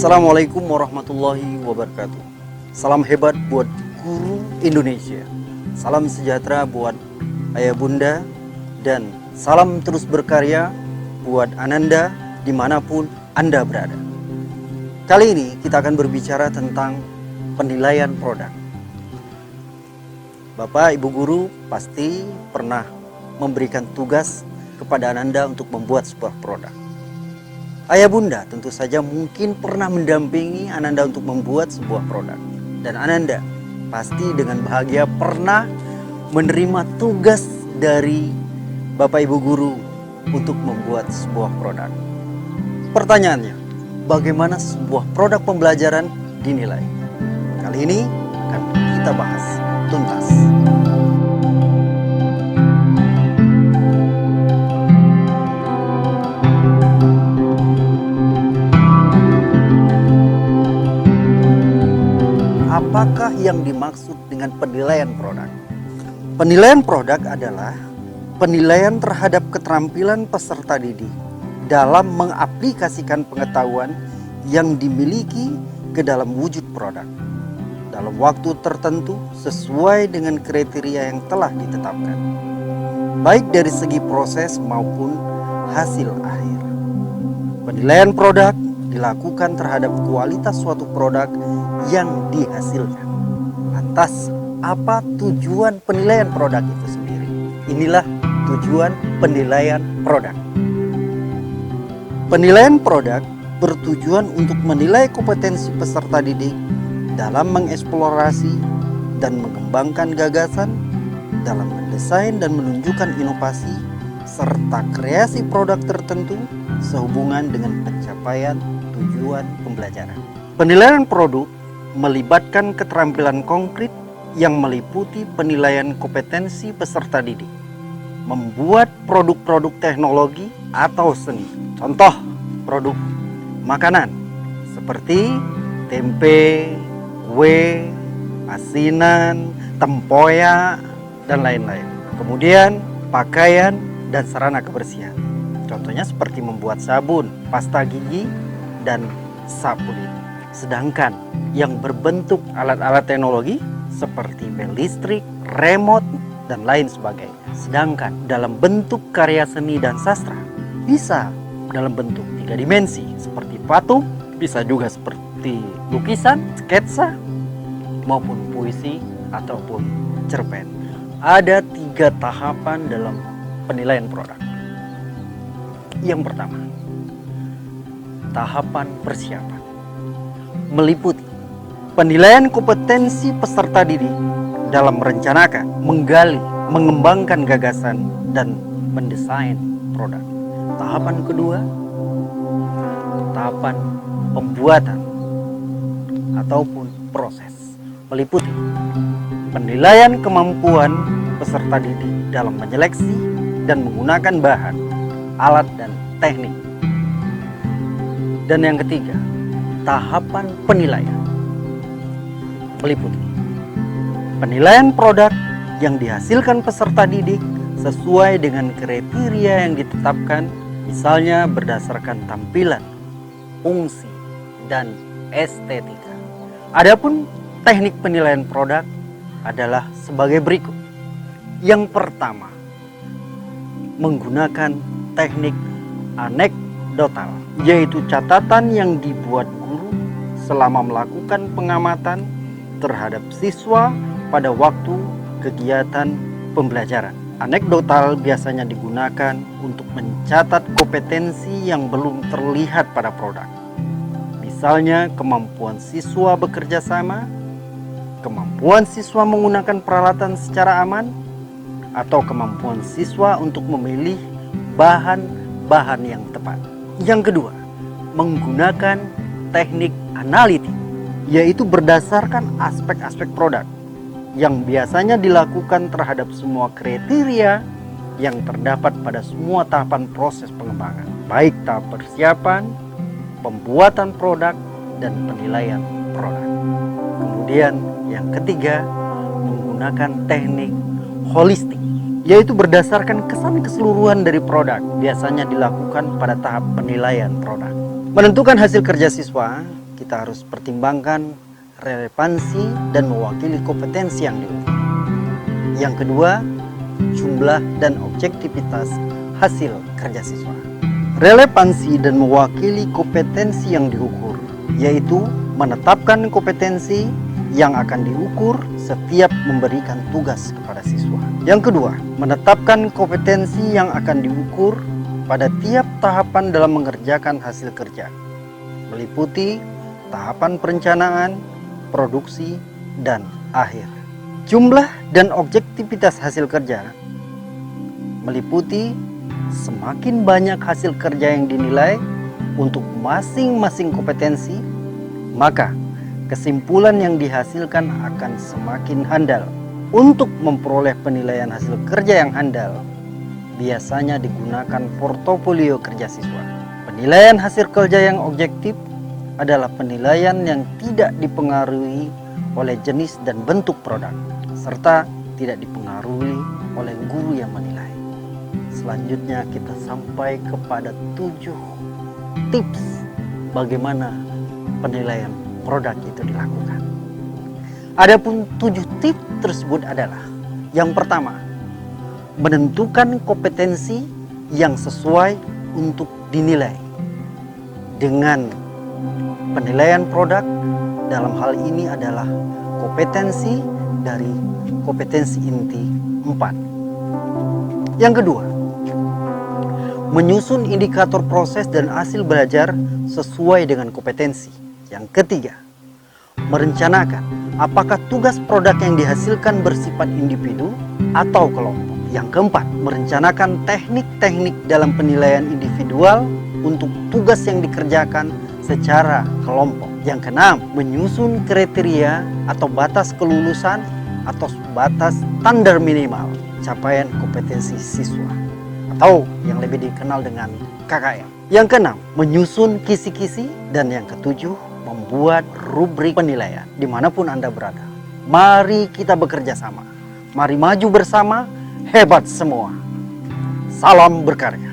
Assalamualaikum warahmatullahi wabarakatuh. Salam hebat buat guru Indonesia. Salam sejahtera buat ayah bunda. Dan salam terus berkarya buat Ananda dimanapun Anda berada. Kali ini kita akan berbicara tentang penilaian produk. Bapak Ibu Guru pasti pernah memberikan tugas kepada Ananda untuk membuat sebuah produk. Ayah bunda tentu saja mungkin pernah mendampingi Ananda untuk membuat sebuah produk. Dan Ananda pasti dengan bahagia pernah menerima tugas dari Bapak Ibu Guru untuk membuat sebuah produk. Pertanyaannya, bagaimana sebuah produk pembelajaran dinilai? Kali ini akan kita bahas tuntas. Apakah yang dimaksud dengan penilaian produk? Penilaian produk adalah penilaian terhadap keterampilan peserta didik dalam mengaplikasikan pengetahuan yang dimiliki ke dalam wujud produk dalam waktu tertentu sesuai dengan kriteria yang telah ditetapkan, baik dari segi proses maupun hasil akhir. Penilaian produk dilakukan terhadap kualitas suatu produk yang dihasilkan. Lantas, apa tujuan penilaian produk itu sendiri? Inilah tujuan penilaian produk. Penilaian produk bertujuan untuk menilai kompetensi peserta didik dalam mengeksplorasi dan mengembangkan gagasan, dalam mendesain dan menunjukkan inovasi, serta kreasi produk tertentu sehubungan dengan pencapaian tujuan pembelajaran. Penilaian produk melibatkan keterampilan konkret yang meliputi penilaian kompetensi peserta didik, membuat produk-produk teknologi atau seni. Contoh produk makanan seperti tempe, kue, asinan, tempoyak, dan lain-lain. Kemudian pakaian dan sarana kebersihan. Contohnya seperti membuat sabun, pasta gigi, dan sapu lidi. Sedangkan yang berbentuk alat-alat teknologi seperti bel listrik, remote, dan lain sebagainya. Sedangkan dalam bentuk karya seni dan sastra bisa dalam bentuk 3 dimensi seperti patung, bisa juga seperti lukisan, sketsa, maupun puisi ataupun cerpen. Ada 3 tahapan dalam penilaian produk. Yang pertama, tahapan persiapan meliputi penilaian kompetensi peserta didik dalam merencanakan, menggali, mengembangkan gagasan, dan mendesain produk. Tahapan kedua, tahapan pembuatan ataupun proses meliputi penilaian kemampuan peserta didik dalam menyeleksi dan menggunakan bahan, alat, dan teknik. Dan yang ketiga, tahapan penilaian meliputi penilaian produk yang dihasilkan peserta didik sesuai dengan kriteria yang ditetapkan, misalnya berdasarkan tampilan, fungsi, dan estetika. Adapun teknik penilaian produk adalah sebagai berikut. Yang pertama, menggunakan teknik anekdotal, yaitu catatan yang dibuat guru selama melakukan pengamatan terhadap siswa pada waktu kegiatan pembelajaran. Anekdotal biasanya digunakan untuk mencatat kompetensi yang belum terlihat pada produk. Misalnya kemampuan siswa bekerja sama, kemampuan siswa menggunakan peralatan secara aman, atau kemampuan siswa untuk memilih bahan-bahan yang tepat. Yang kedua, menggunakan teknik analitik, yaitu berdasarkan aspek-aspek produk yang biasanya dilakukan terhadap semua kriteria yang terdapat pada semua tahapan proses pengembangan, baik tahap persiapan, pembuatan produk, dan penilaian produk. Kemudian yang ketiga, menggunakan teknik holistik, yaitu berdasarkan kesan keseluruhan dari produk, biasanya dilakukan pada tahap penilaian produk. Menentukan hasil kerja siswa, kita harus pertimbangkan relevansi dan mewakili kompetensi yang diukur. Yang kedua, jumlah dan objektivitas hasil kerja siswa. Relevansi dan mewakili kompetensi yang diukur, yaitu menetapkan kompetensi yang akan diukur setiap memberikan tugas kepada siswa. Yang kedua, menetapkan kompetensi yang akan diukur pada tiap tahapan dalam mengerjakan hasil kerja, meliputi tahapan perencanaan, produksi, dan akhir. Jumlah dan objektivitas hasil kerja meliputi semakin banyak hasil kerja yang dinilai untuk masing-masing kompetensi, maka kesimpulan yang dihasilkan akan semakin handal. Untuk memperoleh penilaian hasil kerja yang handal, biasanya digunakan portofolio kerja siswa. Penilaian hasil kerja yang objektif adalah penilaian yang tidak dipengaruhi oleh jenis dan bentuk produk, serta tidak dipengaruhi oleh guru yang menilai. Selanjutnya kita sampai kepada 7 tips bagaimana penilaian produk itu dilakukan. Adapun 7 tips tersebut adalah: yang pertama, menentukan kompetensi yang sesuai untuk dinilai. Dengan penilaian produk dalam hal ini adalah kompetensi dari kompetensi inti 4. Yang kedua, menyusun indikator proses dan hasil belajar sesuai dengan kompetensi. Yang ketiga, merencanakan apakah tugas produk yang dihasilkan bersifat individu atau kelompok. Yang keempat, merencanakan teknik-teknik dalam penilaian individual untuk tugas yang dikerjakan secara kelompok. Yang keenam, menyusun kriteria atau batas kelulusan atau batas standar minimal capaian kompetensi siswa, atau yang lebih dikenal dengan KKM. Yang keenam, menyusun kisi-kisi. Dan yang ketujuh, membuat rubrik penilaian dimanapun Anda berada. Mari kita bekerja sama. Mari maju bersama, hebat semua. Salam berkarya.